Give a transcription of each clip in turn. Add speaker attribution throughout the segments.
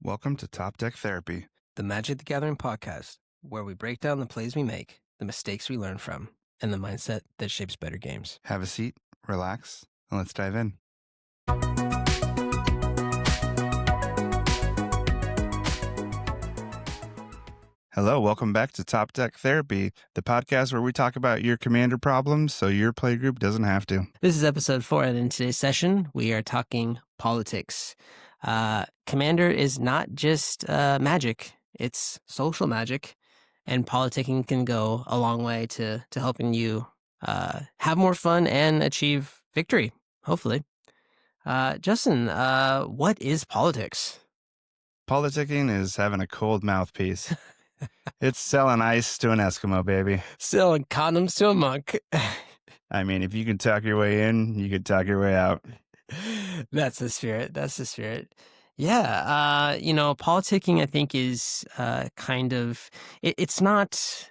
Speaker 1: Welcome to Top Deck Therapy.
Speaker 2: The Magic the Gathering podcast, where we break down the plays we make, the mistakes we learn from, and the mindset that shapes better games.
Speaker 1: Have a seat, relax, and let's dive in. Hello, welcome back to Top Deck Therapy, the podcast where we talk about your commander problems so your playgroup doesn't have to.
Speaker 2: This is episode 4, and in today's session, we are talking politics. Commander is not just magic, it's social magic, and politicking can go a long way to helping you have more fun and achieve victory, hopefully. Justin, what is politics?
Speaker 1: Politicking is having a cold mouthpiece. It's selling ice to an Eskimo, baby.
Speaker 2: Selling condoms to a monk.
Speaker 1: I mean, if you can talk your way in, you can talk your way out.
Speaker 2: That's the spirit. That's the spirit. Yeah. Politicking, I think, is kind of, it's not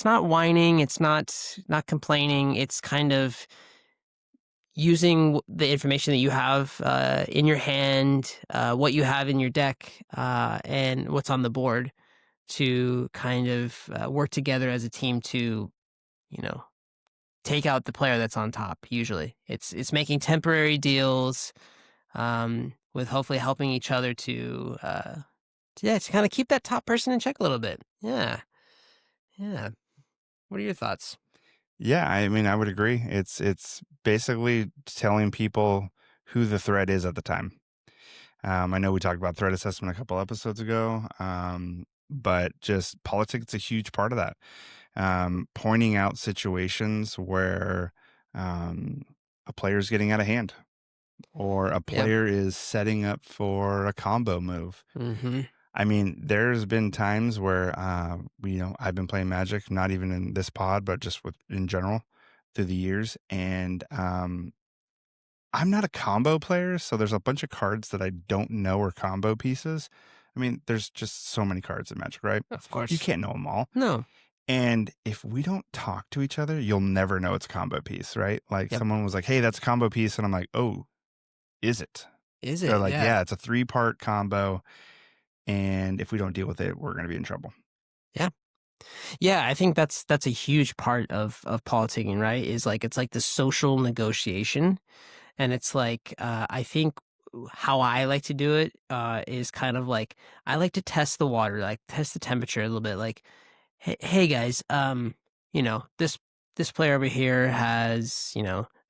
Speaker 2: whining. It's not complaining. It's kind of using the information that you have in your hand, what you have in your deck, and what's on the board to kind of work together as a team to, take out the player that's on top. Usually it's making temporary deals, with hopefully helping each other to kind of keep that top person in check a little bit. Yeah. What are your thoughts?
Speaker 1: Yeah, I mean, I would agree. It's basically telling people who the threat is at the time. I know we talked about threat assessment a couple episodes ago, but just politics is a huge part of that. Pointing out situations where a player's getting out of hand or a player is setting up for a combo move.
Speaker 2: Mm-hmm.
Speaker 1: I mean, there's been times where, I've been playing Magic, not even in this pod, but just in general through the years. And I'm not a combo player, so there's a bunch of cards that I don't know are combo pieces. I mean, there's just so many cards in Magic, right?
Speaker 2: Of course.
Speaker 1: You can't know them all.
Speaker 2: No.
Speaker 1: And if we don't talk to each other, you'll never know it's a combo piece, right? Like someone was like, hey, that's a combo piece. And I'm like, oh, is it?
Speaker 2: Is it?
Speaker 1: They're like, yeah, it's a 3-part combo. And if we don't deal with it, we're going to be in trouble.
Speaker 2: Yeah. Yeah, I think that's a huge part of politicking, right? Is like, it's like the social negotiation. And it's like, I think how I like to do it is kind of like, I like to test the water, like test the temperature a little bit. Like, hey guys, this player over here has,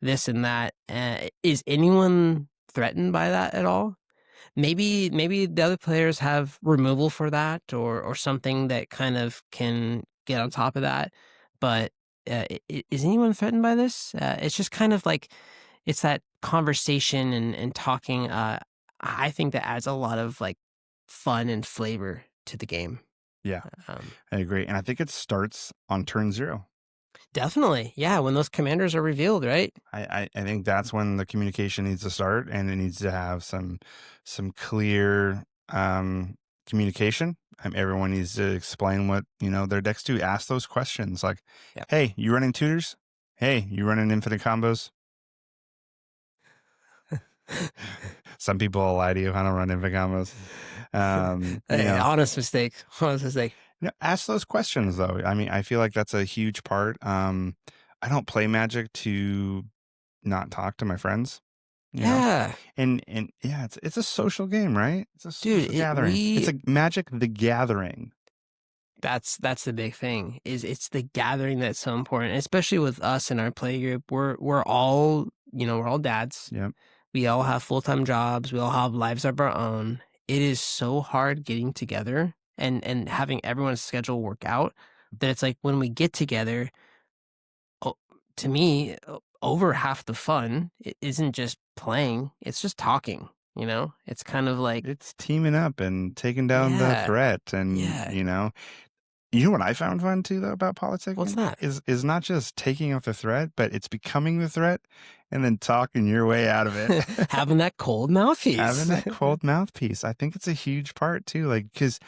Speaker 2: this and that. Is anyone threatened by that at all? Maybe the other players have removal for that or something that kind of can get on top of that. But is anyone threatened by this? It's just kind of like, it's that conversation and talking. I think that adds a lot of like fun and flavor to the game.
Speaker 1: Yeah, I agree. And I think it starts on turn 0.
Speaker 2: Definitely. Yeah, when those commanders are revealed, right?
Speaker 1: I think that's when the communication needs to start, and it needs to have some clear communication. Everyone needs to explain what, their decks do. Ask those questions like, hey, you running tutors? Hey, you running infinite combos? Some people will lie to you. I don't run infinite combos.
Speaker 2: Honest mistake.
Speaker 1: Ask those questions though. I mean, I feel like that's a huge part. I don't play Magic to not talk to my friends. You know? And yeah, it's a social game, right? It's a social gathering. It's a Magic the Gathering.
Speaker 2: That's the big thing. It's the gathering that's so important, especially with us in our play group. We're all dads.
Speaker 1: Yep.
Speaker 2: We all have full-time jobs. We all have lives of our own. It is so hard getting together and having everyone's schedule work out that it's like when we get together, to me, over half the fun isn't just playing. It's just talking, It's kind of like...
Speaker 1: It's teaming up and taking down the threat. And, You know what I found fun too, though, about politics?
Speaker 2: What's that?
Speaker 1: Is not just taking out the threat, but it's becoming the threat and then talking your way out of it.
Speaker 2: Having that cold mouthpiece.
Speaker 1: I think it's a huge part too, like, because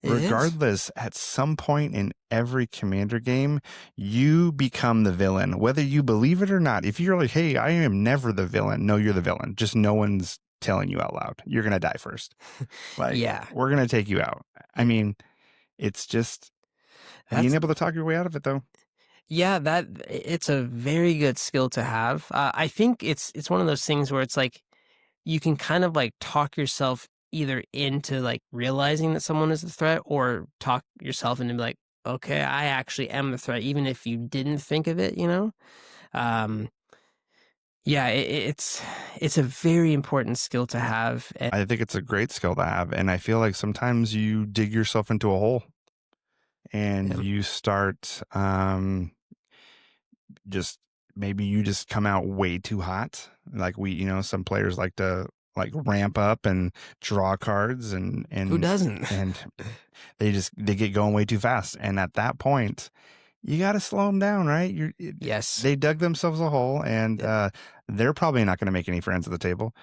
Speaker 1: regardless, at some point in every commander game, you become the villain, whether you believe it or not. If you're like, hey, I am never the villain. No, you're the villain. Just no one's telling you out loud, you're gonna die first. Like,
Speaker 2: Yeah.
Speaker 1: we're gonna take you out. I
Speaker 2: It
Speaker 1: mean, it's just being
Speaker 2: that's
Speaker 1: able to talk your way out of it, though.
Speaker 2: Yeah, it's a very good skill to have. I think it's one of those things where it's like you can kind of like talk yourself either into like realizing that someone is a threat or talk yourself into like, okay, I actually am the threat, even if you didn't think of it, you know? Um, yeah, it's a very important skill to have. And
Speaker 1: I think it's a great skill to have, and I feel like sometimes you dig yourself into a hole and
Speaker 2: um,
Speaker 1: you start, just maybe you just come out way too hot. Like some players like to like ramp up and draw cards
Speaker 2: who doesn't?
Speaker 1: and they get going way too fast. And at that point, you got to slow them down, right?
Speaker 2: Yes.
Speaker 1: They dug themselves a hole, and
Speaker 2: Yep.
Speaker 1: they're probably not going to make any friends at the table.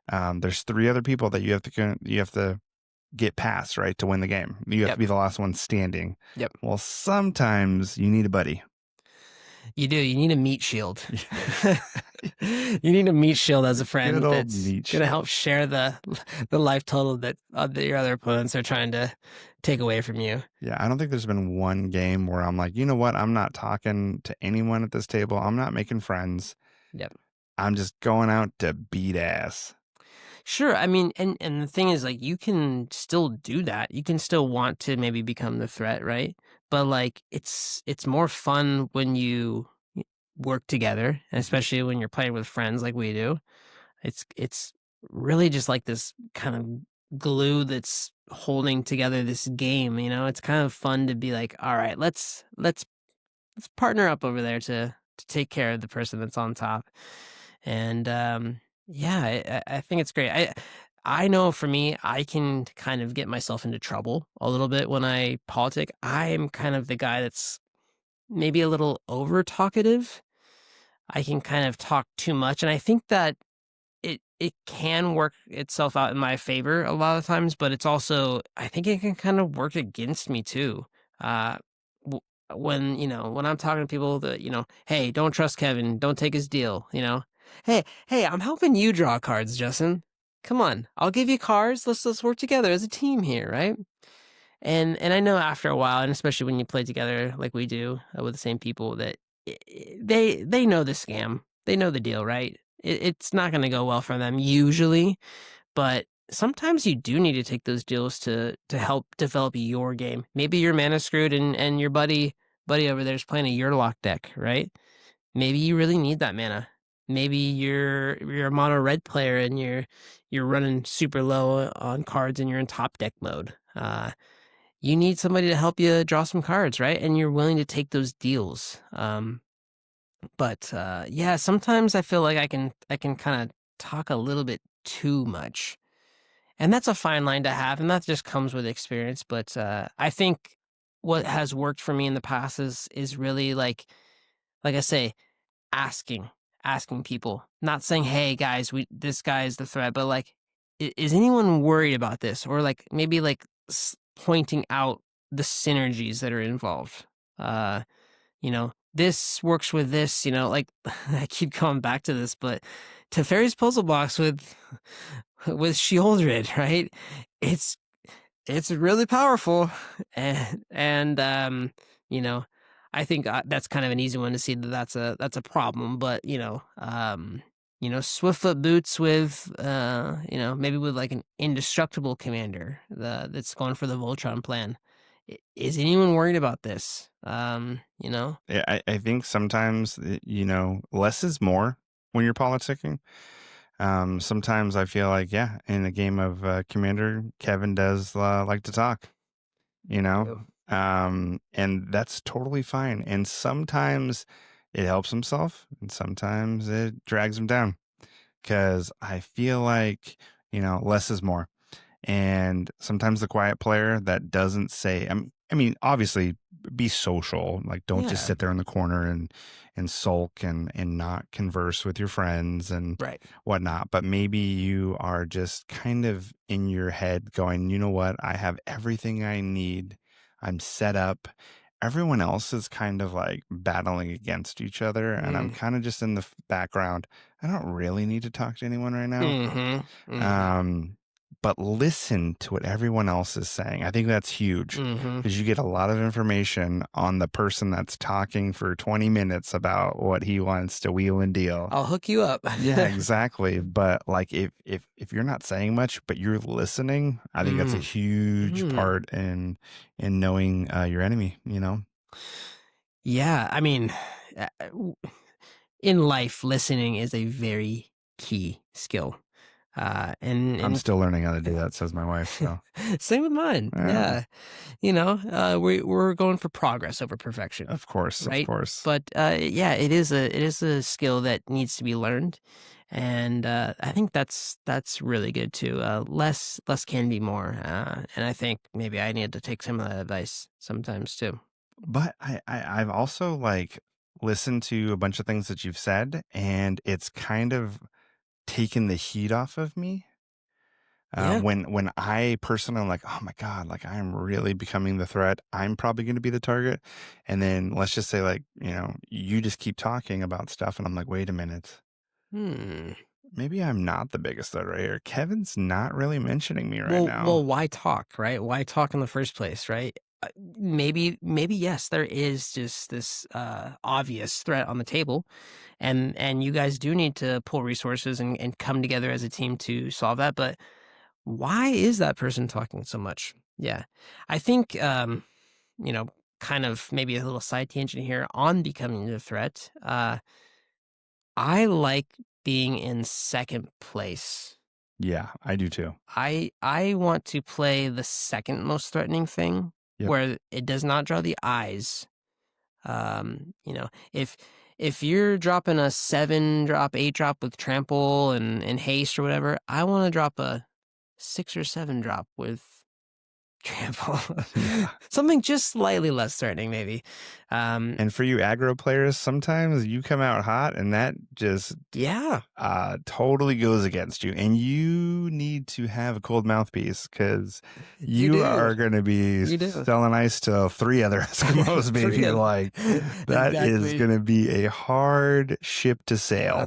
Speaker 1: There's three other people that you have to get past, right, to win the game. You have to
Speaker 2: Yep.
Speaker 1: be the last one standing.
Speaker 2: Yep.
Speaker 1: Well, sometimes you need a buddy.
Speaker 2: You do. You need a meat shield. You need a meat shield as a
Speaker 1: Good
Speaker 2: friend
Speaker 1: old
Speaker 2: that's
Speaker 1: meat
Speaker 2: gonna
Speaker 1: shield.
Speaker 2: help share the life total that your other opponents are trying to take away from you.
Speaker 1: Yeah, I don't think there's been one game where I'm like, you know what? I'm not talking to anyone at this table. I'm not making friends.
Speaker 2: Yep.
Speaker 1: I'm just going out to beat ass.
Speaker 2: Sure. I mean, and the thing is, like, you can still do that. You can still want to maybe become the threat, right? But like, it's more fun when you work together, and
Speaker 1: Mhm.
Speaker 2: especially when you're playing with friends like we do. It's really just like this kind of glue that's holding together this game, you know? It's kind of fun to be like, "All right, let's partner up over there to take care of the person that's on top." And, yeah, I think it's great. I know for me, I can kind of get myself into trouble a little bit when I politic. I'm kind of the guy that's maybe a little over talkative. I can kind of talk too much, and I think that it can work itself out in my favor a lot of times, but it's also I think it can kind of work against me too. Uh, w when, when I'm talking to people that, "Hey, don't trust Kevin, don't take his deal," you know? "Hey, I'm helping you draw cards, Justin. Come on, I'll give you cards, let's work together as a team here, right?" And I know after a while, and especially when you play together like we do, with the same people that they know the scam. They know the deal, right? It's not gonna go well for them usually, but sometimes you do need to take those deals to help develop your game. Maybe you're mana screwed and your buddy over there is playing a Yurlock deck, right? Maybe you really need that mana. Maybe you're a mono red player and you're running super low on cards and you're in top deck mode. You need somebody to help you draw some cards, right? And you're willing to take those deals. But yeah, sometimes I feel like I can kind of talk a little bit too much. And that's a fine line to have, and that just comes with experience. But I think what has worked for me in the past is really like I say, asking asking people, not saying, "Hey guys, we this guy is the threat," but like, is anyone worried about this? Or like maybe like pointing out the synergies that are involved. Uh, this works with this, like I keep coming back to this, but Teferi's puzzle box with with Shieldred, right? It's it's really powerful, and you know, I think that's kind of an easy one to see that that's a problem. But Swiftfoot boots with maybe with like an indestructible commander that's going for the Voltron plan. Is anyone worried about this?
Speaker 1: Yeah, I think sometimes, less is more when you're politicking. Sometimes I feel like, yeah, in a game of Commander, Kevin does like to talk, you know,
Speaker 2: Ew.
Speaker 1: and that's totally fine. And sometimes it helps himself, and sometimes it drags him down because I feel like, less is more. And sometimes the quiet player that doesn't say, I mean, obviously be social. Like, don't just
Speaker 2: Yeah,
Speaker 1: sit there in the corner and sulk and not converse with your friends and
Speaker 2: right.
Speaker 1: whatnot. But maybe you are just kind of in your head going, you know what? I have everything I need. I'm set up. everyone else is kind of like battling against each other, and I'm
Speaker 2: Mm.
Speaker 1: kind of just in the background. I don't really need to talk to anyone right now.
Speaker 2: Mhm. Mhm.
Speaker 1: Um, but listen to what everyone else is saying. I think that's huge
Speaker 2: Mhm.
Speaker 1: because you get a lot of information on the person that's talking for 20 minutes about what he wants to wheel and deal.
Speaker 2: I'll hook you up.
Speaker 1: Yeah, exactly. But like if you're not saying much, but you're listening, I think that's a
Speaker 2: Mm.
Speaker 1: huge
Speaker 2: Mm.
Speaker 1: part in knowing your enemy, you know?
Speaker 2: Yeah, I mean, in life, listening is a very key skill.
Speaker 1: I'm
Speaker 2: And
Speaker 1: still learning how to do that, says my wife. So
Speaker 2: same with mine.
Speaker 1: yeah,
Speaker 2: Yeah, we're going for progress over perfection,
Speaker 1: of course, of
Speaker 2: right?
Speaker 1: course.
Speaker 2: But yeah, it is a skill that needs to be learned, and I think that's really good too. Less can be more, and I think maybe I need to take some of that advice sometimes too.
Speaker 1: But I've also like listened to a bunch of things that you've said, and it's kind of taken the heat off of me.
Speaker 2: Yeah.
Speaker 1: When I personally am like, oh my God, like I'm really becoming the threat. I'm probably going to be the target. And then let's just say like, you just keep talking about stuff. And I'm like, wait a minute.
Speaker 2: Hmm.
Speaker 1: Maybe I'm not the biggest threat right here. Kevin's not really mentioning me right
Speaker 2: Well,
Speaker 1: now.
Speaker 2: why talk, right? Why talk in the first place, right? Maybe yes, there is just this obvious threat on the table, and you guys do need to pull resources and come together as a team to solve that. But why is that person talking so much? Yeah, I think you know, kind of maybe a little side tangent here on becoming the threat. I like being in second place.
Speaker 1: Yeah, I do too.
Speaker 2: I want to play the second most threatening thing
Speaker 1: Yep.
Speaker 2: where it does not draw the eyes. If you're dropping a 7 drop, 8 drop with trample and haste or whatever, I want to drop a 6 or 7 drop with trample.
Speaker 1: Yeah.
Speaker 2: Something just slightly less threatening, maybe. Um,
Speaker 1: And for you aggro players, sometimes you come out hot and that just
Speaker 2: yeah,
Speaker 1: totally goes against you. And you need to have a cold mouthpiece because
Speaker 2: you
Speaker 1: you
Speaker 2: do.
Speaker 1: are going to be
Speaker 2: You do.
Speaker 1: selling ice to 3 other Eskimos,
Speaker 2: Three
Speaker 1: baby.
Speaker 2: of
Speaker 1: Like that is
Speaker 2: exactly.
Speaker 1: going to be a hard ship to sail.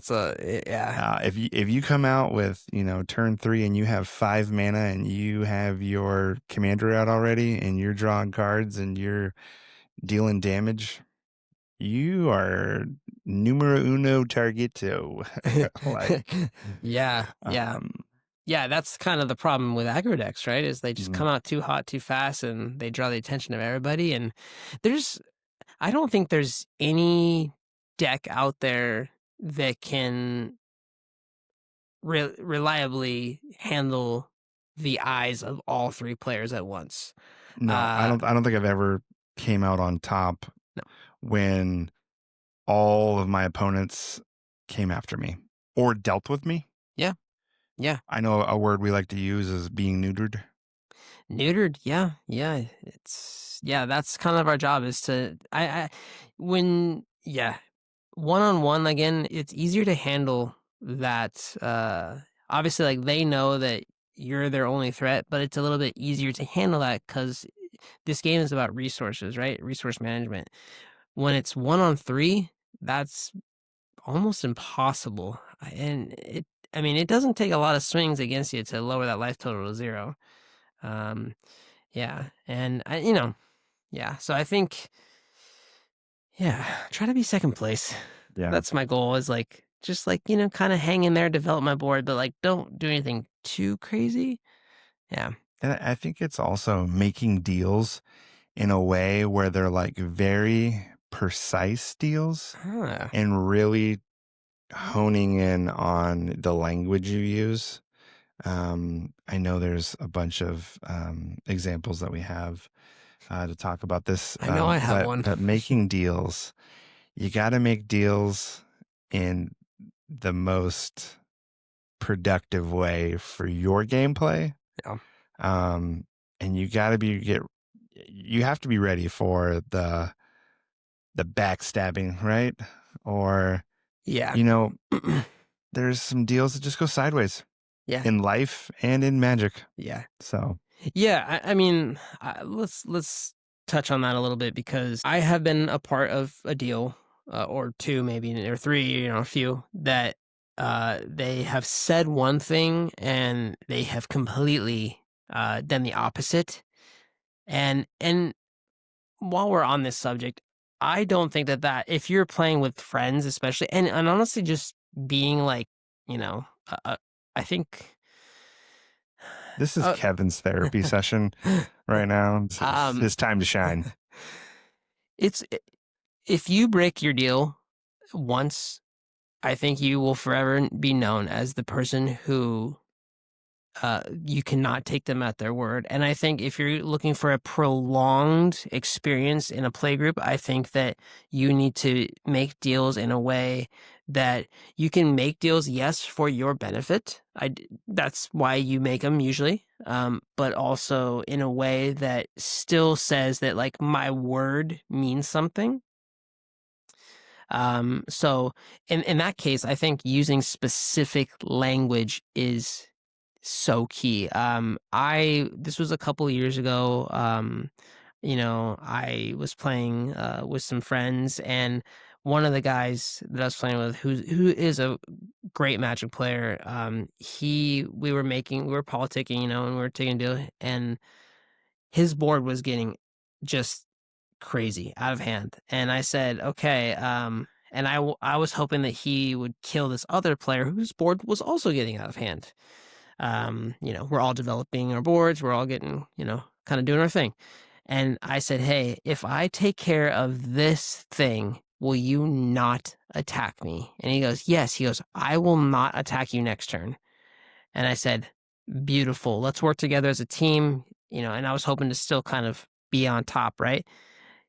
Speaker 2: Yeah.
Speaker 1: If you come out with, turn 3 and you have 5 mana and you have your commander out already and you're drawing cards and you're dealing damage, you are numero uno targeto. Like,
Speaker 2: Yeah, yeah.
Speaker 1: um,
Speaker 2: Yeah, that's kind of the problem with aggro decks, right? Is they just
Speaker 1: mhm.
Speaker 2: come out too hot too fast and they draw the attention of everybody. And there's, I don't think there's any deck out there that can reliably handle the eyes of all three players at once.
Speaker 1: No, I
Speaker 2: Uh,
Speaker 1: don't. I don't think I've ever came out on top
Speaker 2: no.
Speaker 1: when all of my opponents came after me or dealt with me.
Speaker 2: Yeah, yeah.
Speaker 1: I know a word we like to use is being neutered.
Speaker 2: Neutered, yeah, yeah. Yeah, that's kind of our job is to I when yeah, one on one again, it's easier to handle that obviously like they know that you're their only threat, but it's a little bit easier to handle that cuz this game is about resources, right? Resource management. When it's one on three, that's almost impossible. And I mean, it doesn't take a lot of swings against you to lower that life total to 0. Um yeah, and yeah, so I think, yeah, try to be second place.
Speaker 1: Yeah,
Speaker 2: That's my goal is, like, just, like, kinda hang in there, develop my board, but, like, don't do anything too crazy. Yeah.
Speaker 1: and I think it's also making deals in a way where they're like very precise deals
Speaker 2: Ah,
Speaker 1: and really honing in on the language you use. I know there's a bunch of examples that we have to talk about this,
Speaker 2: I know I have
Speaker 1: but
Speaker 2: one.
Speaker 1: making deals, you got to make deals in the most productive way for your gameplay,
Speaker 2: Yeah.
Speaker 1: um, and you got to you have to be ready for the backstabbing, right? Or
Speaker 2: Yeah.
Speaker 1: you know, there's some deals that just go sideways
Speaker 2: Yeah.
Speaker 1: in life and in Magic.
Speaker 2: Yeah.
Speaker 1: So
Speaker 2: Yeah, I mean, let's touch on that a little bit because I have been a part of a deal or two, maybe, or three, a few that they have said one thing and they have completely done the opposite. And while we're on this subject, I don't think that if you're playing with friends, especially, and honestly, just being like, you know, I think,
Speaker 1: This is
Speaker 2: uh,
Speaker 1: Kevin's therapy session right now. It's
Speaker 2: um,
Speaker 1: his time to shine.
Speaker 2: it's if you break your deal once, I think you will forever be known as the person who you cannot take them at their word. And I think if you're looking for a prolonged experience in a playgroup, I think that you need to make deals in a way that you can make deals, yes, for your benefit. That's why you make them usually, but also in a way that still says that like my word means something. So in that case, I think using specific language is so key. This was a couple years ago. I was playing with some friends, and one of the guys that I was playing with, who is a great Magic player, we were politicking, and we were taking a deal, and his board was getting just crazy out of hand. And I said, okay, and I was hoping that he would kill this other player whose board was also getting out of hand. We're all developing our boards, we're all getting, kind of doing our thing. And I said, hey, if I take care of this thing, will you not attack me? And he goes, yes. He goes, I will not attack you next turn. And I said, beautiful. Let's work together as a team, and I was hoping to still kind of be on top, right?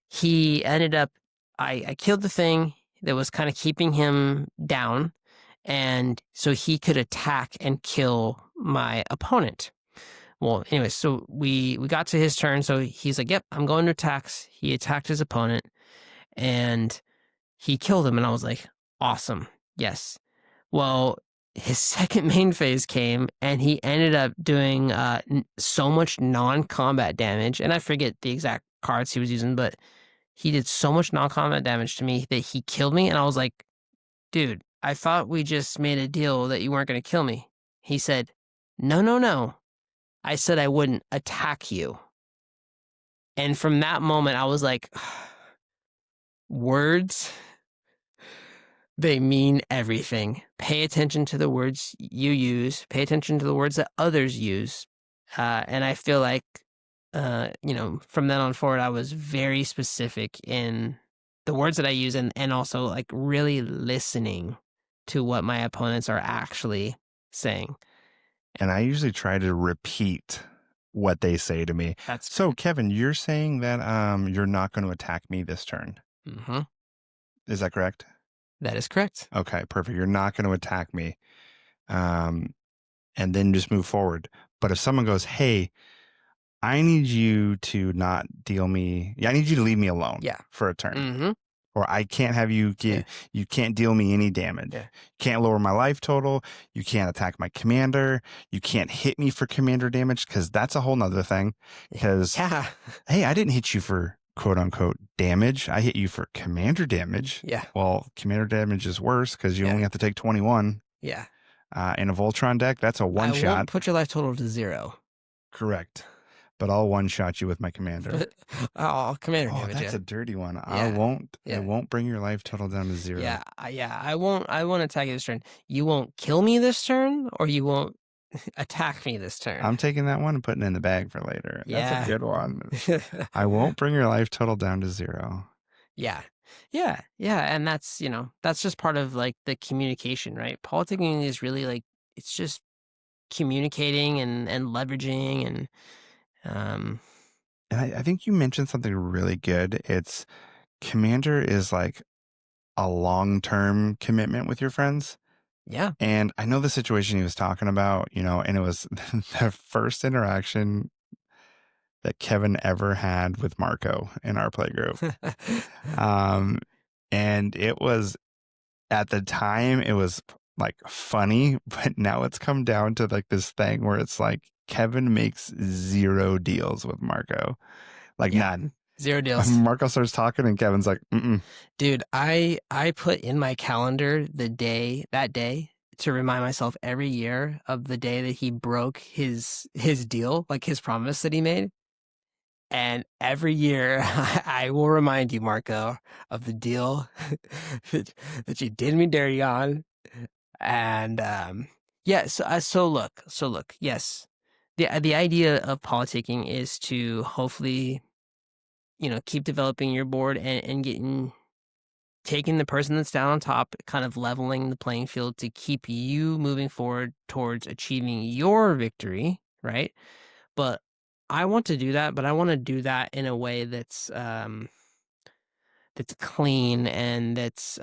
Speaker 2: He ended up, I killed the thing that was kind of keeping him down. And so he could attack and kill my opponent. Well, anyway, so we got to his turn. So he's like, yep, I'm going to attacks. He attacked his opponent and he killed him. And I was like, awesome. Yes. Well, his second main phase came and he ended up doing so much non-combat damage. And I forget the exact cards he was using, but he did so much non-combat damage to me that he killed me. And I was like, dude, I thought we just made a deal that you weren't going to kill me. He said, no, no, no. I said I wouldn't attack you. And from that moment, I was like, words, they mean everything. Pay attention to the words you use. Pay attention to the words that others use. And I feel like, from then on forward, I was very specific in the words that I use and also like really listening to what my opponents are actually saying.
Speaker 1: And I usually try to repeat what they say to me.
Speaker 2: That's
Speaker 1: So, Kevin, you're saying that you're not going to attack me this turn.
Speaker 2: Mm-hmm.
Speaker 1: Is that correct?
Speaker 2: That is correct.
Speaker 1: Okay, perfect. You're not going to attack me. And then just move forward. But if someone goes, hey, I need you to not deal me. Yeah, I need you to leave me alone for a turn.
Speaker 2: Mm-hmm.
Speaker 1: Or I can't have you you can't deal me any damage.
Speaker 2: Yeah.
Speaker 1: Can't lower my life total. You can't attack my commander. You can't hit me for commander damage because that's a whole nother thing. Because, hey, I didn't hit you for quote unquote damage. I hit you for commander damage.
Speaker 2: Yeah.
Speaker 1: Well, commander damage is worse because you only have to take 21.
Speaker 2: Yeah.
Speaker 1: In a Voltron deck, that's a one shot.
Speaker 2: I won't put your life total to 0.
Speaker 1: Correct. But I'll one shot you with my commander.
Speaker 2: Commander
Speaker 1: Oh,
Speaker 2: damage.
Speaker 1: that's a dirty one.
Speaker 2: Yeah.
Speaker 1: I won't.
Speaker 2: Yeah.
Speaker 1: It won't bring your life total down to 0.
Speaker 2: Yeah. I won't attack you this turn. You won't kill me this turn, or you won't attack me this turn.
Speaker 1: I'm taking that one and putting it in the bag for later.
Speaker 2: Yeah.
Speaker 1: That's a good one. I won't bring your life total down to 0.
Speaker 2: Yeah. Yeah. Yeah. And that's, that's just part of like the communication, right? Politicking is really like, it's just communicating and leveraging and,
Speaker 1: And I think you mentioned something really good. It's commander is like a long-term commitment with your friends.
Speaker 2: Yeah.
Speaker 1: And I know the situation he was talking about, and it was the first interaction that Kevin ever had with Marco in our playgroup. And it was, at the time, it was like funny, but now it's come down to like this thing where it's like Kevin makes 0 deals with Marco. Like none.
Speaker 2: 0 deals.
Speaker 1: Marco starts talking, and Kevin's like, "Mm-mm."
Speaker 2: Dude, I put in my calendar that day to remind myself every year of the day that he broke his deal, like his promise that he made. And every year I will remind you, Marco, of the deal that you did me dirty on. And yeah, so look, yes. The idea of politicking is to hopefully, keep developing your board and getting taking the person that's down on top, kind of leveling the playing field to keep you moving forward towards achieving your victory, right? But I want to do that, but I want to do that in a way that's clean and that's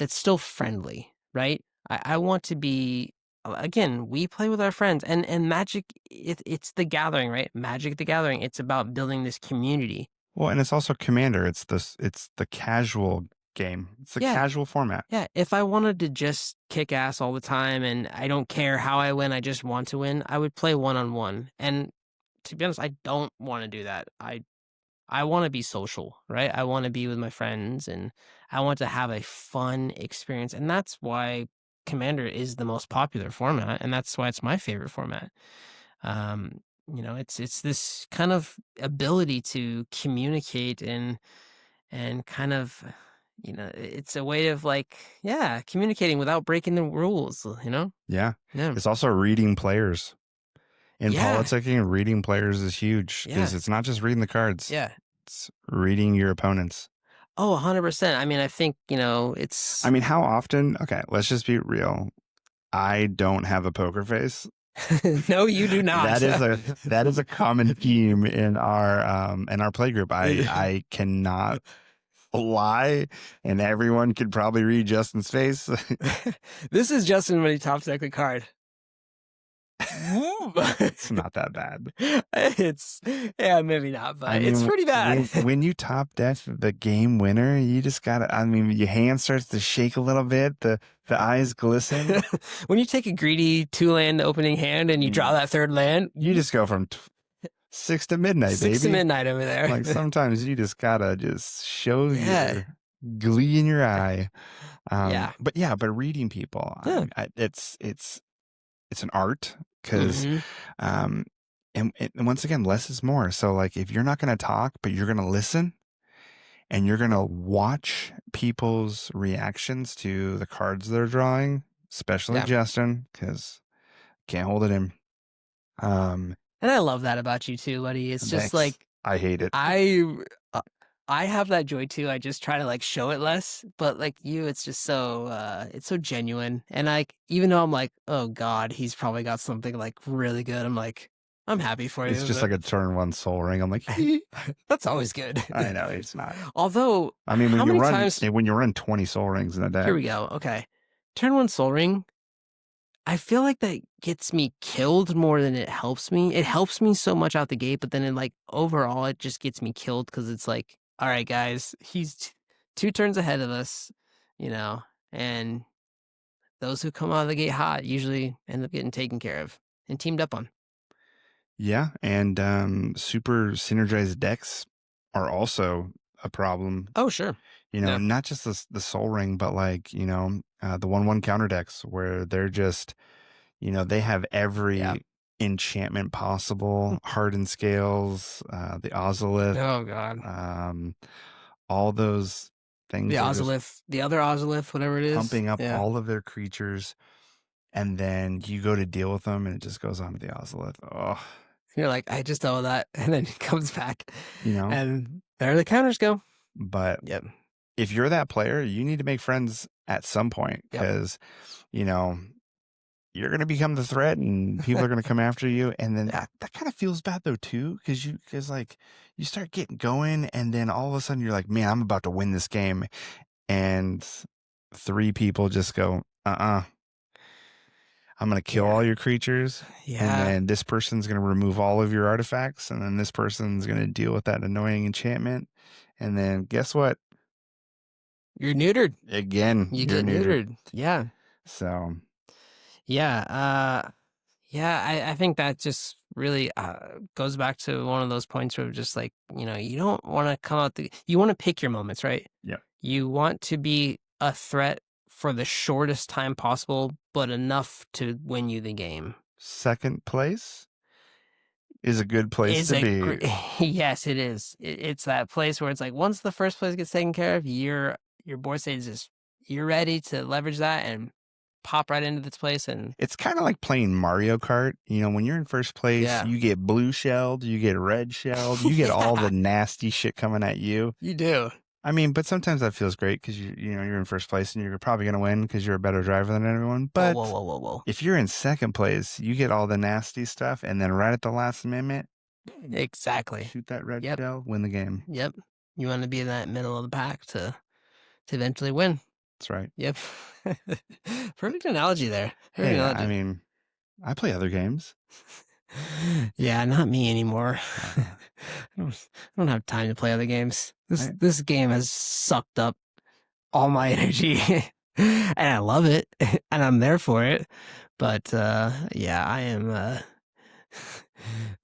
Speaker 2: still friendly, right? I want to be again, we play with our friends and Magic it's the gathering, right? Magic the Gathering. It's about building this community.
Speaker 1: Well, and it's also Commander. It's the casual game. It's the
Speaker 2: Yeah.
Speaker 1: casual format.
Speaker 2: Yeah, if I wanted to just kick ass all the time and I don't care how I win, I just want to win, I would play one-on-one. And to be honest, I don't want to do that. I want to be social, right? I want to be with my friends and I want to have a fun experience. And that's why Commander is the most popular format, and that's why it's my favorite format. It's this kind of ability to communicate and kind of, it's a way of like, yeah, communicating without breaking the rules, you know?
Speaker 1: Yeah.
Speaker 2: Yeah.
Speaker 1: It's also reading players. In
Speaker 2: Yeah.
Speaker 1: politicking, reading players is huge because
Speaker 2: Yeah.
Speaker 1: it's not just reading the cards.
Speaker 2: Yeah.
Speaker 1: It's reading your opponents.
Speaker 2: Oh, 100%. I mean, I think,
Speaker 1: I
Speaker 2: it's
Speaker 1: mean, how often? Okay, let's just be real. I don't have a poker face.
Speaker 2: no, you do not.
Speaker 1: That is a common theme in our play group. I cannot lie, and everyone could probably read Justin's face.
Speaker 2: This is Justin when he top deck a card.
Speaker 1: It's not that bad.
Speaker 2: It's yeah, maybe not, but
Speaker 1: I mean,
Speaker 2: it's pretty bad.
Speaker 1: when you top deck the game winner, you just gotta. I mean, your hand starts to shake a little bit. The eyes glisten.
Speaker 2: When you take a greedy 2-land opening hand and you draw that third land,
Speaker 1: You just go from 6 to midnight,
Speaker 2: 6 to
Speaker 1: baby.
Speaker 2: midnight over there.
Speaker 1: Like sometimes you just gotta just show
Speaker 2: Yeah.
Speaker 1: your glee in your eye.
Speaker 2: Yeah.
Speaker 1: But reading people,
Speaker 2: Yeah.
Speaker 1: it's an art because,
Speaker 2: Mhm.
Speaker 1: and once again, less is more. So like, if you're not gonna talk, but you're gonna listen and you're gonna watch people's reactions to the cards they're drawing, especially
Speaker 2: Yeah.
Speaker 1: Justin, because can't hold it in.
Speaker 2: And I love that about you too, buddy. It's just
Speaker 1: Thanks.
Speaker 2: like
Speaker 1: I hate it.
Speaker 2: uh, I have that joy too. I just try to like show it less, but like you, it's just it's so genuine. And like even though I'm like, oh God, he's probably got something like really good. I'm like, I'm happy for
Speaker 1: It's
Speaker 2: you,
Speaker 1: just like
Speaker 2: but
Speaker 1: a turn one soul ring. I'm like,
Speaker 2: that's always good.
Speaker 1: I know it's not.
Speaker 2: Although,
Speaker 1: I mean,
Speaker 2: how many times?
Speaker 1: when you run 20 soul rings in a
Speaker 2: Here
Speaker 1: deck,
Speaker 2: we go. Okay, turn one Soul Ring. I feel like that gets me killed more than it helps me. It helps me so much out the gate, but then like overall, it just gets me killed because it's like, all right, guys, he's 2 turns ahead of us, you know, and those who come out of the gate hot usually end up getting taken care of and teamed up on.
Speaker 1: yeah, and super synergized decks are also a problem.
Speaker 2: Oh, sure.
Speaker 1: You know,
Speaker 2: Yeah.
Speaker 1: not just the soul ring, but like, the 1/1 counter decks where they're just, they have
Speaker 2: Yeah.
Speaker 1: every enchantment possible, hardened scales, the ozolith,
Speaker 2: Oh, God.
Speaker 1: um, all those
Speaker 2: The
Speaker 1: things are just
Speaker 2: Ozolith, the other Ozolith, whatever it is.
Speaker 1: pumping up
Speaker 2: Yeah.
Speaker 1: all of their creatures, and then you go to deal with them and it just goes on to the ozolith. Oh,
Speaker 2: You're like, I just owe that. And then he comes back
Speaker 1: you know,
Speaker 2: and there the counters go.
Speaker 1: but
Speaker 2: Yep.
Speaker 1: if you're that player, you need to make friends at some point
Speaker 2: Yep.
Speaker 1: because, you know, you're going to become the threat and people are going to come after you. And then
Speaker 2: Yeah.
Speaker 1: that kind of feels bad though, too, because like you start getting going and then all of a sudden you're like, man, I'm about to win this game. And 3 people just go, I'm going to kill
Speaker 2: Yeah.
Speaker 1: all your creatures. And
Speaker 2: Yeah.
Speaker 1: then this person's going to remove all of your artifacts. And then this person's going to deal with that annoying enchantment. And then guess what?
Speaker 2: You're neutered.
Speaker 1: Again,
Speaker 2: You
Speaker 1: you're
Speaker 2: get
Speaker 1: neutered.
Speaker 2: neutered. Yeah.
Speaker 1: So
Speaker 2: Yeah. Yeah. I think that just really goes back to one of those points where just like, you don't want to come out you want to pick your moments, right?
Speaker 1: Yep.
Speaker 2: You want to be a threat for the shortest time possible, but enough to win you the game.
Speaker 1: Second place is a good place
Speaker 2: Is
Speaker 1: to
Speaker 2: a
Speaker 1: be.
Speaker 2: yes, it is. It's that place where it's like once the first place gets taken care of, your board state is just you're ready to leverage that and pop right into this place and
Speaker 1: It's kind of like playing Mario Kart. You know, when you're in first place,
Speaker 2: yeah.
Speaker 1: you get blue shelled, you get red shelled, you get all the
Speaker 2: Yeah,
Speaker 1: nasty shit coming at you.
Speaker 2: you do.
Speaker 1: I mean, but sometimes that feels great because you're in first place and you're probably going to win because you're a better driver than everyone.
Speaker 2: Whoa, whoa,
Speaker 1: But
Speaker 2: whoa, whoa, whoa.
Speaker 1: if you're in second place, you get all the nasty stuff, and then right at the last minute,
Speaker 2: Exactly.
Speaker 1: shoot that red
Speaker 2: Yep,
Speaker 1: shell, win the game.
Speaker 2: yep. You wanna be in that middle of the pack to eventually win.
Speaker 1: That's right.
Speaker 2: Yep. Perfect analogy there. Perfect
Speaker 1: Hey, I
Speaker 2: analogy.
Speaker 1: mean, I play other games.
Speaker 2: Yeah, not me anymore.
Speaker 1: Uh,
Speaker 2: I don't have time to play other games. This
Speaker 1: I,
Speaker 2: this game has sucked up all my energy, and I love it, and I'm there for it, but, yeah, I am,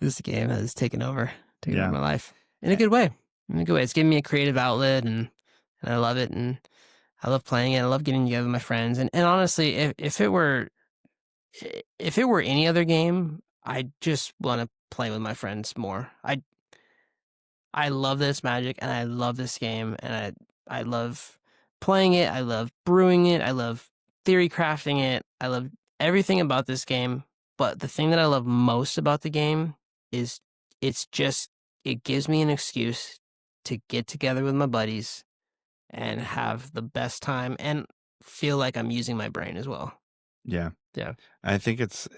Speaker 2: this game has taken over
Speaker 1: yeah.
Speaker 2: my life in a
Speaker 1: Eh,
Speaker 2: good way, in a good way. It's given me a creative outlet, and I love it, and I love playing it. I love getting together with my friends, and honestly, if it were any other game, I just wanna play with my friends more. I love this Magic, and I love this game, and I love playing it, I love brewing it, I love theory crafting it, I love everything about this game, but the thing that I love most about the game is it gives me an excuse to get together with my buddies and have the best time and feel like I'm using my brain as well.
Speaker 1: yeah.
Speaker 2: Yeah.
Speaker 1: I think it's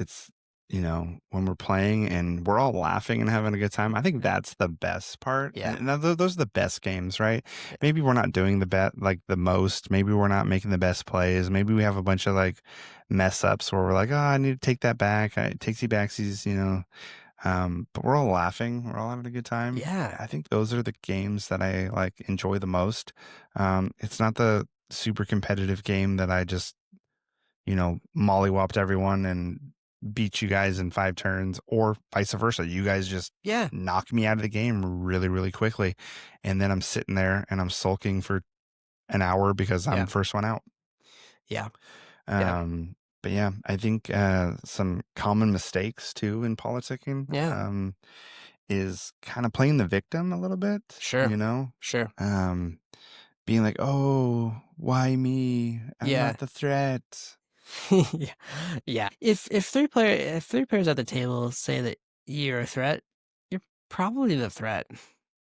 Speaker 1: when we're playing and we're all laughing and having a good time. I think that's the best part.
Speaker 2: Yeah.
Speaker 1: And those are the best games, right?
Speaker 2: Yeah.
Speaker 1: Maybe we're not doing the the most. Maybe we're not making the best plays. Maybe we have a bunch of like mess ups where we're like, oh, I need to take that back. I takesy backsies. But we're all laughing. We're all having a good time.
Speaker 2: Yeah.
Speaker 1: I think those are the games that I like enjoy the most. It's not the super competitive game that I just mollywopped everyone and beat you guys in 5 turns, or vice versa. You guys just
Speaker 2: Yeah.
Speaker 1: knock me out of the game really, really quickly. And then I'm sitting there and I'm sulking for an hour because I'm
Speaker 2: Yeah.
Speaker 1: first one out.
Speaker 2: Yeah. Yeah.
Speaker 1: Um, but yeah, I think some common mistakes too in politicking
Speaker 2: Yeah.
Speaker 1: is kind of playing the victim a little bit,
Speaker 2: Sure. Sure.
Speaker 1: um, being like, oh, why me? I'm
Speaker 2: Yeah.
Speaker 1: not the threat.
Speaker 2: Yeah. Yeah. If 3 players at the table say that you're a threat, you're probably the threat.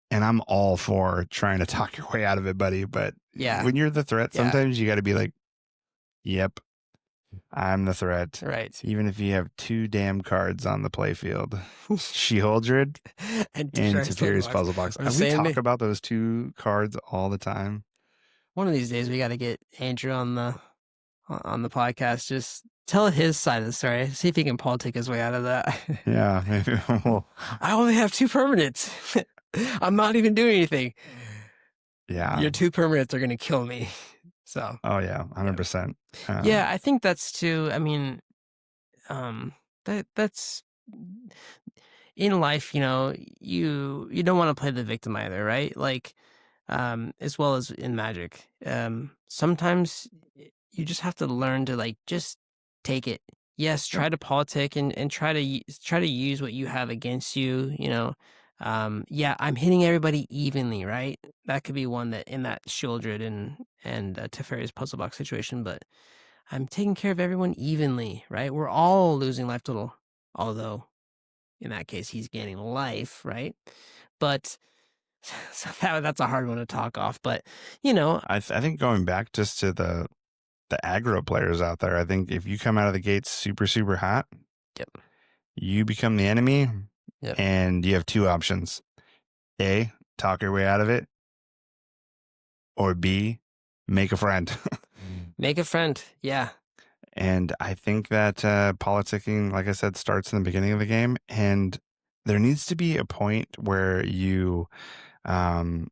Speaker 1: And I'm all for trying to talk your way out of it, buddy. But
Speaker 2: Yeah.
Speaker 1: when you're the threat,
Speaker 2: Yeah.
Speaker 1: sometimes you got to be like, yep, I'm the threat.
Speaker 2: Right.
Speaker 1: Even if you have 2 damn cards on the playfield, She-Holdred
Speaker 2: And
Speaker 1: and
Speaker 2: Teferi's Puzzle
Speaker 1: Teferi's
Speaker 2: Box.
Speaker 1: Puzzle Box.
Speaker 2: I'm
Speaker 1: We
Speaker 2: saying
Speaker 1: talk about those 2 cards all the time.
Speaker 2: one of these days we gotta get Andrew on the podcast. Just tell his side of the story. See if he can politic his way out of that.
Speaker 1: Yeah, maybe we'll,
Speaker 2: I only have 2 permanents. I'm not even doing anything.
Speaker 1: yeah.
Speaker 2: Your 2 permanents are gonna kill me. So,
Speaker 1: Oh, yeah,
Speaker 2: yeah.
Speaker 1: 100%.
Speaker 2: Yeah, I think that's too I mean, that's in life, you don't wanna play the victim either, right? Like, as well as in Magic. Sometimes you just have to learn to, like, just take it. Yes,
Speaker 1: Yep.
Speaker 2: try to politic and try to use what you have against you. Yeah, I'm hitting everybody evenly, right? That could be one that in that Shieldred and Teferi's Puzzle Box situation, but I'm taking care of everyone evenly, right? We're all losing life total, although in that case, he's gaining life, right? But so that's a hard one to talk off. But you know,
Speaker 1: I think going back just to the aggro players out there, I think if you come out of the gates super, super hot,
Speaker 2: yep,
Speaker 1: you become the enemy
Speaker 2: yep,
Speaker 1: and you have 2 options. A, talk your way out of it, or B, make a friend.
Speaker 2: make a friend. Yeah,
Speaker 1: And I think that politicking, like I said, starts in the beginning of the game. And there needs to be a point where you um,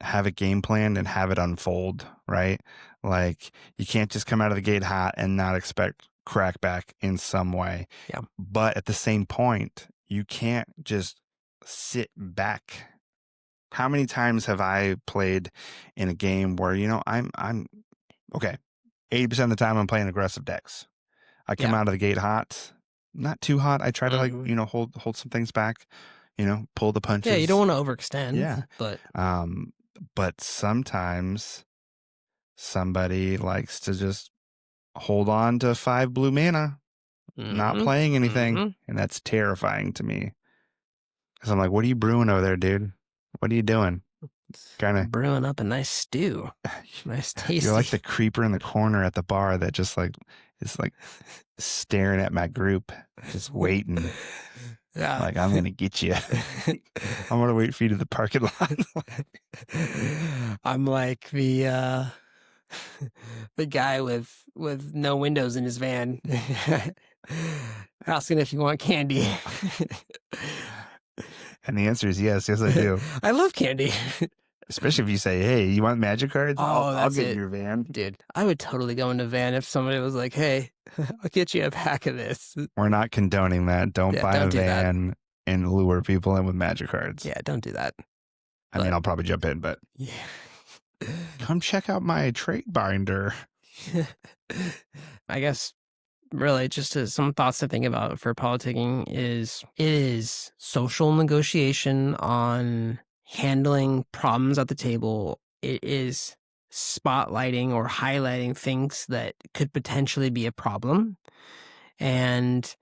Speaker 1: have a game plan and have it unfold, right? Like you can't just come out of the gate hot and not expect crackback in some way.
Speaker 2: yeah,
Speaker 1: But at the same point, you can't just sit back. How many times have I played in a game where, I'm okay, 80% of the time I'm playing aggressive decks. I come
Speaker 2: Yeah.
Speaker 1: out of the gate hot, not too hot. I try to like,
Speaker 2: Hmm.
Speaker 1: hold some things back, pull the
Speaker 2: Yeah, you don't
Speaker 1: punches.
Speaker 2: want to overextend,
Speaker 1: Yeah.
Speaker 2: but
Speaker 1: Um, but sometimes somebody likes to just hold on to 5 blue mana, not
Speaker 2: hmm
Speaker 1: playing anything.
Speaker 2: hmm
Speaker 1: And that's terrifying to me. Cause I'm like, what are you brewing over there, dude? What are you doing? Kind of,
Speaker 2: brewing up a nice stew, nice
Speaker 1: you're
Speaker 2: tasty.
Speaker 1: like the creeper in the corner at the bar that just like is like staring at my group, just waiting.
Speaker 2: Yeah.
Speaker 1: Like, I'm gonna get you. I'm gonna wait for you to the parking lot.
Speaker 2: I'm like the guy with no windows in his van asking if you want candy.
Speaker 1: And the answer is yes, yes I do.
Speaker 2: I love candy.
Speaker 1: Especially if you say, "Hey, you want magic cards? I'll
Speaker 2: Oh,
Speaker 1: I'll
Speaker 2: that's
Speaker 1: get in
Speaker 2: it.
Speaker 1: your van."
Speaker 2: Dude, I would totally go in a van if somebody was like, "Hey, I'll get you a pack of this."
Speaker 1: We're not condoning that. Don't
Speaker 2: Yeah,
Speaker 1: buy a
Speaker 2: don't do that.
Speaker 1: van and lure people in with magic cards.
Speaker 2: Yeah, don't do that.
Speaker 1: I mean,
Speaker 2: But
Speaker 1: I'll probably jump in, but
Speaker 2: yeah.
Speaker 1: come check out my trait binder.
Speaker 2: I guess really just some thoughts to think about for politicking is it is social negotiation on handling problems at the table. It is spotlighting or highlighting things that could potentially be a problem, and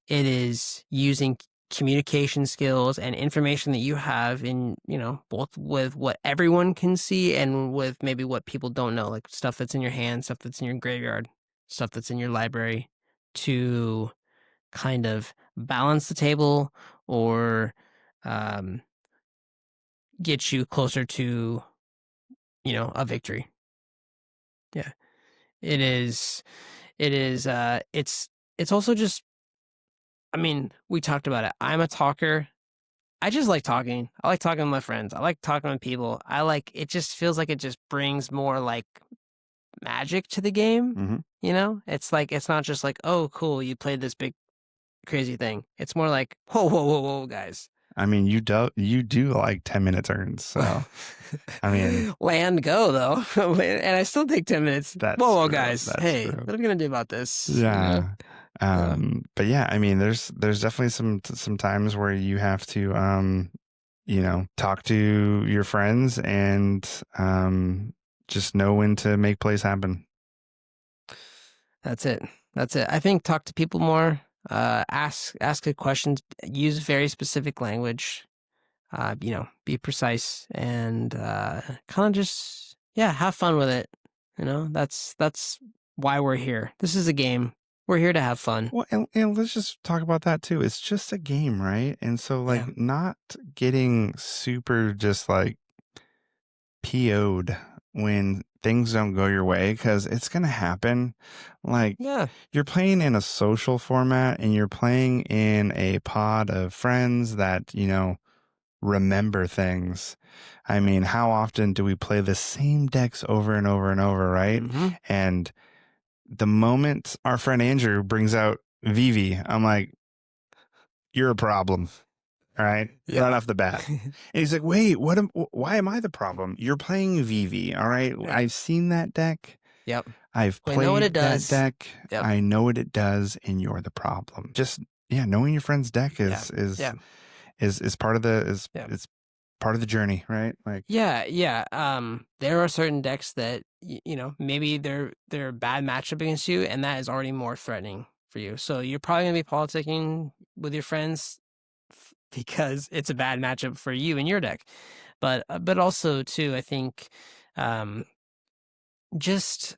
Speaker 2: it is using communication skills and information that you have in, both with what everyone can see and with maybe what people don't know, like stuff that's in your hand, stuff that's in your graveyard, stuff that's in your library, to kind of balance the table or um, get you closer to, a victory. Yeah. It is, it's also just, I mean, we talked about it. I'm a talker. I just like talking. I like talking with my friends. I like talking with people. I like it just feels like it just brings more like magic to the game.
Speaker 1: Hmm.
Speaker 2: It's like it's not just like, oh, cool, you played this big crazy thing. It's more like, whoa, whoa, whoa, whoa, guys.
Speaker 1: I mean, you do like 10-minute turns, so I mean,
Speaker 2: Land go though. And I still take 10 minutes. Whoa,
Speaker 1: that's
Speaker 2: whoa,
Speaker 1: true.
Speaker 2: guys.
Speaker 1: That's
Speaker 2: Hey,
Speaker 1: true.
Speaker 2: what are we gonna do about this?
Speaker 1: Yeah.
Speaker 2: Yeah.
Speaker 1: But yeah, I mean, there's definitely some times where you have to talk to your friends and just know when to make plays happen.
Speaker 2: That's it. That's it. I think talk to people more. Ask good questions. Use very specific language. Be precise and kind of just have fun with it. That's why we're here. This is a game. We're here to have fun.
Speaker 1: Well, and let's just talk about that too. It's just a game, right? And so
Speaker 2: Yeah.
Speaker 1: like not getting super just like PO'd when things don't go your way, because it's going to happen. Like,
Speaker 2: Yeah.
Speaker 1: you're playing in a social format and you're playing in a pod of friends that, remember things. I mean, how often do we play the same decks over and over and over, right?
Speaker 2: Mm-hmm.
Speaker 1: And the moment our friend Andrew brings out Vivi, I'm like, you're a problem. All right, right
Speaker 2: Yeah.
Speaker 1: off the bat. And he's like, "Wait, why am I the problem? You're playing Vivi, all right?
Speaker 2: Yeah.
Speaker 1: I've seen that deck.
Speaker 2: Yep.
Speaker 1: I've
Speaker 2: We know what it
Speaker 1: played that
Speaker 2: does.
Speaker 1: deck.
Speaker 2: Yep.
Speaker 1: I know what it does, and you're the problem." Just knowing your friend's deck
Speaker 2: Yeah.
Speaker 1: is
Speaker 2: Yeah.
Speaker 1: is part of the
Speaker 2: Yeah.
Speaker 1: is part of the journey, right? Like,
Speaker 2: Yeah. There are certain decks that maybe they're a bad matchup against you, and that is already more threatening for you. So you're probably gonna be politicking with your friends because it's a bad matchup for you and your deck. But also too, I think, um, just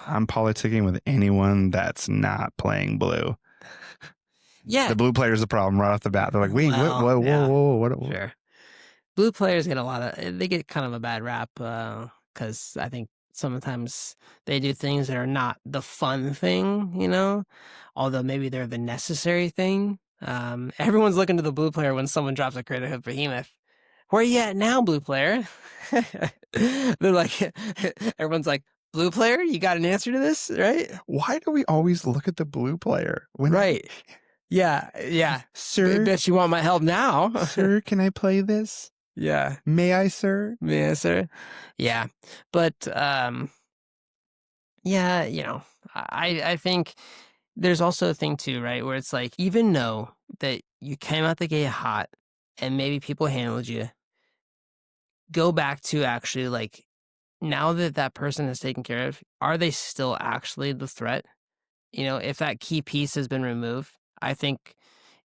Speaker 1: I'm politicking with anyone that's not playing blue.
Speaker 2: yeah.
Speaker 1: The blue player's the problem right off the bat. They're like, "Wait, what?
Speaker 2: Well,
Speaker 1: Whoa, whoa,
Speaker 2: yeah,
Speaker 1: whoa, what?"
Speaker 2: sure. Blue players get they get kind of a bad rap because I think sometimes they do things that are not the fun thing. Although maybe they're the necessary thing. Everyone's looking to the blue player when someone drops a crit hit behemoth. Where you at now, blue player? They're like, everyone's like, blue player, you got an answer to this, right?
Speaker 1: Why do we always look at the blue player when
Speaker 2: Right. Yeah, yeah.
Speaker 1: Sir,
Speaker 2: Bet you want my help now.
Speaker 1: sir, can I play this?
Speaker 2: Yeah.
Speaker 1: May I, sir?
Speaker 2: Yeah, sir. Yeah. But yeah, I think there's also a thing too, right? Where it's like, even though that you came out the gate hot and maybe people handled you, go back to actually like, now that that person is taken care of, are they still actually the threat? If that key piece has been removed, I think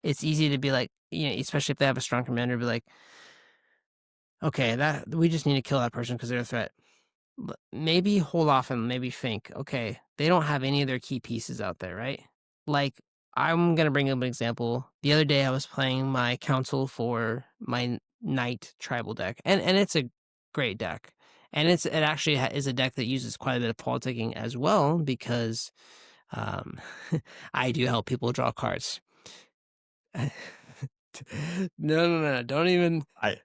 Speaker 2: it's easy to be like, especially if they have a strong commander, be like, okay, that we just need to kill that person because they're a threat. Maybe hold off and maybe think, okay, they don't have any of their key pieces out there, right? Like, I'm gonna bring up an example. The other day, I was playing my council for my knight tribal deck, and it's a great deck, and it actually is a deck that uses quite a bit of politicking as well because um, I do help people draw cards. No, no, no, don't even.
Speaker 1: I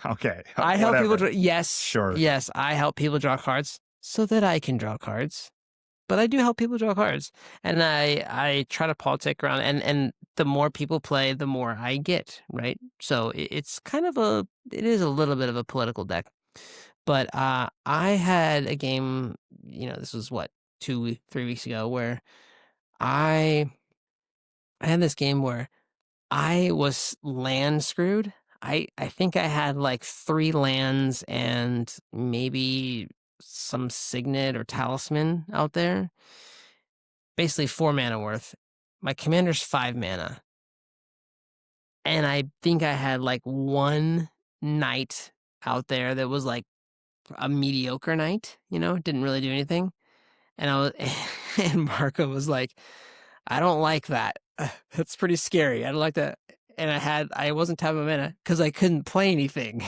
Speaker 1: okay,
Speaker 2: I help people
Speaker 1: whatever.
Speaker 2: draw. Yes,
Speaker 1: Sure.
Speaker 2: yes, I help people draw cards so that I can draw cards. But I do help people draw cards, and I try to politic around, and the more people play, the more I get, right? So it's kind of it is a little bit of a political deck. But I had a game, this was what 3 weeks ago, where I I had this game where I was land screwed. I think I had like 3 lands and maybe some signet or talisman out there. Basically 4 mana worth. My commander's 5 mana. And I think I had like 1 knight out there that was like a mediocre knight, didn't really do anything. And I was and Marco was like, "I don't like that. That's pretty scary. I don't like that." And I wasn't tapping mana because I couldn't play anything.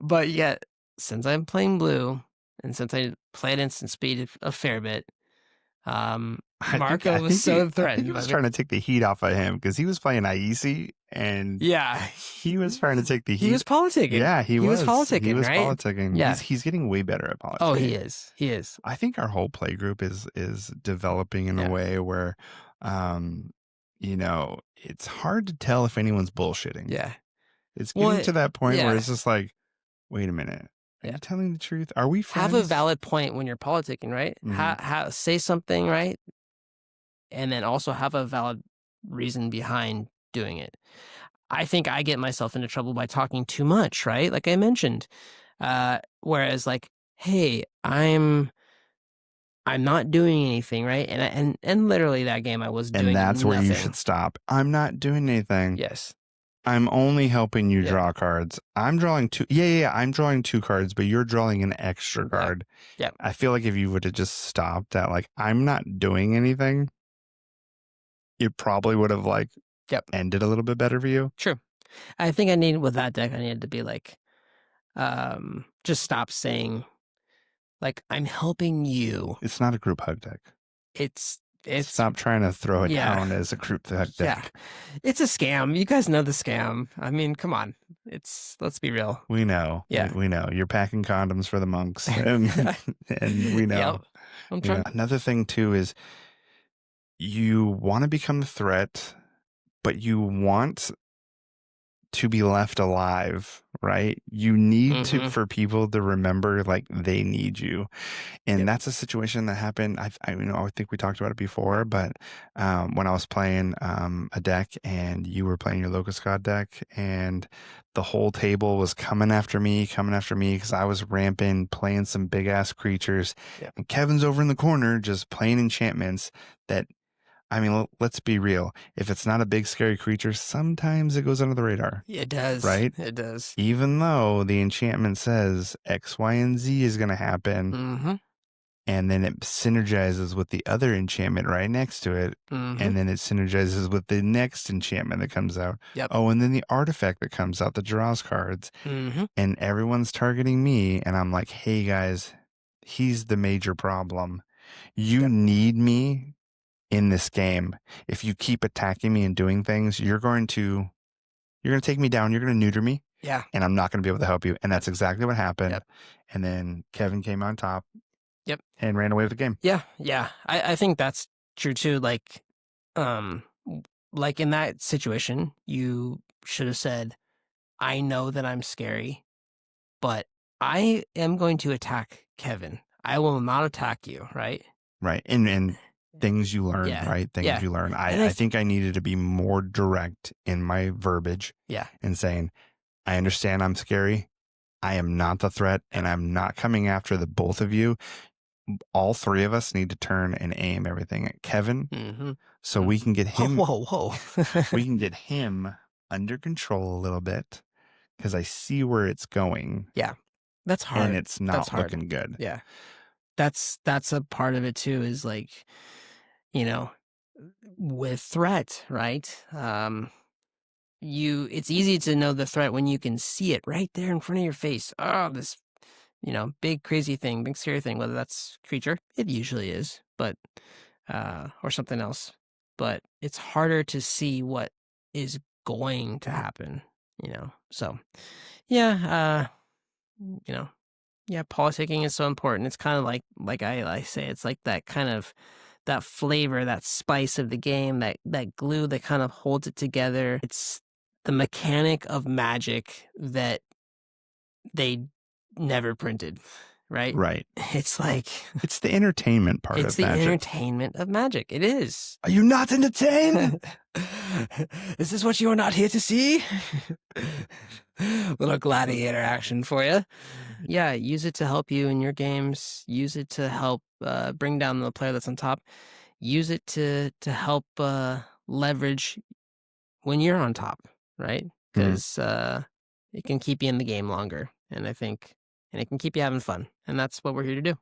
Speaker 2: But yet, since I'm playing blue, and since I played instant speed a fair bit,
Speaker 1: I think I
Speaker 2: Marco was
Speaker 1: think he
Speaker 2: so
Speaker 1: I think he
Speaker 2: threatened by
Speaker 1: was
Speaker 2: me.
Speaker 1: trying to take the heat off of him because he was playing Iesi and
Speaker 2: Yeah,
Speaker 1: he was trying to take the
Speaker 2: he
Speaker 1: heat.
Speaker 2: was politicking.
Speaker 1: Yeah, he
Speaker 2: He was
Speaker 1: was. He
Speaker 2: politicking,
Speaker 1: was
Speaker 2: right?
Speaker 1: politicking.
Speaker 2: Yeah.
Speaker 1: He's getting way better at
Speaker 2: Oh, he
Speaker 1: politicking.
Speaker 2: is. He is.
Speaker 1: I think our whole play group is developing in a
Speaker 2: Yeah.
Speaker 1: way where, um, it's hard to tell if anyone's bullshitting.
Speaker 2: Yeah.
Speaker 1: It's getting
Speaker 2: Well,
Speaker 1: to that point where
Speaker 2: yeah.
Speaker 1: it's just like, wait a minute, are
Speaker 2: Yeah.
Speaker 1: you telling the truth? Are we
Speaker 2: Have a
Speaker 1: friends?
Speaker 2: valid point when you're politicking, right?
Speaker 1: Mhm.
Speaker 2: Say something, right? And then also have a valid reason behind doing it. I think I get myself into trouble by talking too much, right? Like I mentioned. Whereas like, hey, I'm not doing anything, right? And literally that game I was
Speaker 1: And
Speaker 2: doing
Speaker 1: that's where you should
Speaker 2: nothing.
Speaker 1: stop. I'm not doing anything.
Speaker 2: Yes.
Speaker 1: I'm only helping you
Speaker 2: Yeah.
Speaker 1: draw cards. I'm drawing 2. Yeah. I'm drawing 2 cards, but you're drawing an extra
Speaker 2: Yeah.
Speaker 1: card.
Speaker 2: Yeah.
Speaker 1: I feel like if you would have just stopped at like, I'm not doing anything, it probably would have like
Speaker 2: Yep.
Speaker 1: ended a little bit better for you.
Speaker 2: True. I think with that deck, I needed to be like, just stop saying like, I'm helping you.
Speaker 1: It's not a group hug deck.
Speaker 2: It's
Speaker 1: Stop trying to throw it
Speaker 2: yeah.
Speaker 1: down as a group hug
Speaker 2: Yeah.
Speaker 1: deck.
Speaker 2: It's a scam. You guys know the scam. I mean, come on. Let's be real.
Speaker 1: We know.
Speaker 2: Yeah.
Speaker 1: We know. You're packing condoms for the monks. And we know.
Speaker 2: Yep. I'm trying.
Speaker 1: Another thing too is you want to become the threat, but you want to be left alive, right? You need to for people to remember like they need you. And
Speaker 2: Yep.
Speaker 1: that's a situation that happened. I think we talked about it before, but when I was playing a deck and you were playing your Locust God deck and the whole table was coming after me because I was ramping, playing some big ass creatures.
Speaker 2: Yep.
Speaker 1: And Kevin's over in the corner just playing enchantments that, I mean, let's be real. If it's not a big scary creature, sometimes it goes under the radar.
Speaker 2: It does.
Speaker 1: Right?
Speaker 2: It does.
Speaker 1: Even though the enchantment says X, Y, and Z is going to happen.
Speaker 2: Mm-hmm.
Speaker 1: And then it synergizes with the other enchantment right next to it.
Speaker 2: Mm-hmm.
Speaker 1: And then it synergizes with the next enchantment that comes out.
Speaker 2: Yep.
Speaker 1: Oh, and then the artifact that comes out that draws cards.
Speaker 2: Mm-hmm.
Speaker 1: And everyone's targeting me. And I'm like, hey, guys, he's the major problem. You need me in this game. If you keep attacking me and doing things, you're going to take me down. You're going to neuter me.
Speaker 2: Yeah.
Speaker 1: And I'm not going to be able to help you. And that's exactly what happened.
Speaker 2: Yep.
Speaker 1: And then Kevin came on top.
Speaker 2: Yep.
Speaker 1: And ran away with the game.
Speaker 2: Yeah. Yeah. I think that's true too. Like, like in that situation, you should have said, I know that I'm scary, but I am going to attack Kevin. I will not attack you, right?
Speaker 1: Right. And things you learn,
Speaker 2: Yeah.
Speaker 1: right? Things
Speaker 2: Yeah.
Speaker 1: you learn.
Speaker 2: And
Speaker 1: I think I needed to be more direct in my verbiage
Speaker 2: yeah.
Speaker 1: and saying, I understand I'm scary. I am not the threat, and I'm not coming after the both of you. All three of us need to turn and aim everything at Kevin
Speaker 2: Mm-hmm.
Speaker 1: so we can get
Speaker 2: Whoa,
Speaker 1: him
Speaker 2: whoa, whoa.
Speaker 1: we can get him under control a little bit because I see where it's going
Speaker 2: Yeah. That's
Speaker 1: and
Speaker 2: hard.
Speaker 1: it's
Speaker 2: That's
Speaker 1: not
Speaker 2: hard.
Speaker 1: looking good.
Speaker 2: Yeah. That's a part of it too, is like, you know, with threat, right? It's easy to know the threat when you can see it right there in front of your face. Oh, this, big crazy thing, big scary thing, whether that's creature, it usually is, but or something else. But it's harder to see what is going to happen. So yeah, you know, yeah, politicking is so important. It's kind of like I say, it's like that kind of that flavor, that spice of the game, that glue that kind of holds it together. It's the mechanic of magic that they never printed, right?
Speaker 1: Right.
Speaker 2: It's like
Speaker 1: It's the entertainment part
Speaker 2: it's
Speaker 1: of
Speaker 2: the
Speaker 1: magic.
Speaker 2: entertainment of magic. It is.
Speaker 1: Are you not entertained?
Speaker 2: Is this what you are not here to see? Little gladiator action for you. Yeah, use it to help you in your games. Use it to help bring down the player that's on top. Use it to help leverage when you're on top, right?
Speaker 1: Mhm.
Speaker 2: Because it can keep you in the game longer, and it can keep you having fun, and that's what we're here to do.